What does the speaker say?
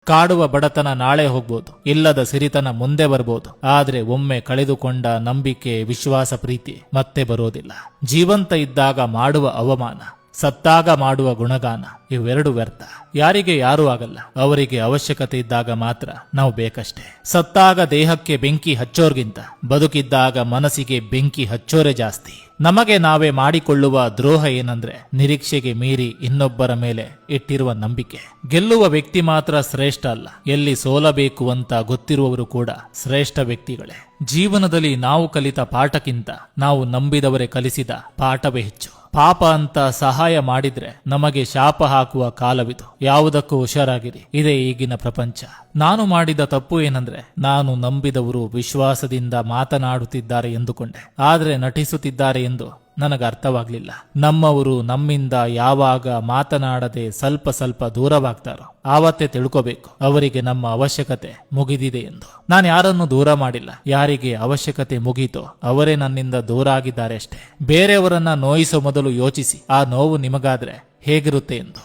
ಕಾಡುವ ಬಡತನ ನಾಳೆ ಹೋಗ್ಬೋದು, ಇಲ್ಲದ ಸಿರಿತನ ಮುಂದೆ ಬರ್ಬೋದು. ಆದ್ರೆ ಒಮ್ಮೆ ಕಳೆದುಕೊಂಡ ನಂಬಿಕೆ, ವಿಶ್ವಾಸ, ಪ್ರೀತಿ ಮತ್ತೆ ಬರೋದಿಲ್ಲ. ಜೀವಂತ ಇದ್ದಾಗ ಮಾಡುವ ಅವಮಾನ, ಸತ್ತಾಗ ಮಾಡುವ ಗುಣಗಾನ ಇವೆರಡು ವ್ಯರ್ಥ. ಯಾರಿಗೆ ಯಾರೂ ಆಗಲ್ಲ. ಅವರಿಗೆ ಅವಶ್ಯಕತೆ ಇದ್ದಾಗ ಮಾತ್ರ ನಾವು ಬೇಕಷ್ಟೇ. ಸತ್ತಾಗ ದೇಹಕ್ಕೆ ಬೆಂಕಿ ಹಚ್ಚೋರ್ಗಿಂತ ಬದುಕಿದ್ದಾಗ ಮನಸ್ಸಿಗೆ ಬೆಂಕಿ ಹಚ್ಚೋರೆ ಜಾಸ್ತಿ. ನಮಗೆ ನಾವೇ ಮಾಡಿಕೊಳ್ಳುವ ದ್ರೋಹ ಏನಂದ್ರೆ ನಿರೀಕ್ಷೆಗೆ ಮೀರಿ ಇನ್ನೊಬ್ಬರ ಮೇಲೆ ಇಟ್ಟಿರುವ ನಂಬಿಕೆ. ಗೆಲ್ಲುವ ವ್ಯಕ್ತಿ ಮಾತ್ರ ಶ್ರೇಷ್ಠ ಅಲ್ಲ, ಎಲ್ಲಿ ಸೋಲಬೇಕು ಅಂತ ಗೊತ್ತಿರುವವರು ಕೂಡ ಶ್ರೇಷ್ಠ ವ್ಯಕ್ತಿಗಳೇ. ಜೀವನದಲ್ಲಿ ನಾವು ಕಲಿತ ಪಾಠಕ್ಕಿಂತ ನಾವು ನಂಬಿದವರೇ ಕಲಿಸಿದ ಪಾಠವೇ ಹೆಚ್ಚು. ಪಾಪ ಅಂತ ಸಹಾಯ ಮಾಡಿದ್ರೆ ನಮಗೆ ಶಾಪ ಹಾಕುವ ಕಾಲವಿದು. ಯಾವುದಕ್ಕೂ ಹುಷಾರಾಗಿರಿ, ಇದೇ ಈಗಿನ ಪ್ರಪಂಚ. ನಾನು ಮಾಡಿದ ತಪ್ಪು ಏನಂದ್ರೆ ನಾನು ನಂಬಿದವರು ವಿಶ್ವಾಸದಿಂದ ಮಾತನಾಡುತ್ತಿದ್ದಾರೆ ಎಂದುಕೊಂಡೆ, ಆದ್ರೆ ನಟಿಸುತ್ತಿದ್ದಾರೆ ಎಂದು ನನಗೆ ಅರ್ಥವಾಗ್ಲಿಲ್ಲ. ನಮ್ಮವರು ನಮ್ಮಿಂದ ಯಾವಾಗ ಮಾತನಾಡದೆ ಸ್ವಲ್ಪ ದೂರವಾಗ್ತಾರೋ ಆವತ್ತೇ ತಿಳ್ಕೋಬೇಕು ಅವರಿಗೆ ನಮ್ಮ ಅವಶ್ಯಕತೆ ಮುಗಿದಿದೆ ಎಂದು. ನಾನು ಯಾರನ್ನು ದೂರ ಮಾಡಿಲ್ಲ. ಯಾರಿಗೆ ಅವಶ್ಯಕತೆ ಮುಗೀತೋ ಅವರೇ ನನ್ನಿಂದ ದೂರ ಆಗಿದ್ದಾರೆ ಅಷ್ಟೇ. ಬೇರೆಯವರನ್ನ ನೋಯಿಸೋ ಮೊದಲು ಯೋಚಿಸಿ ಆ ನೋವು ನಿಮಗಾದ್ರೆ ಹೇಗಿರುತ್ತೆ ಎಂದು.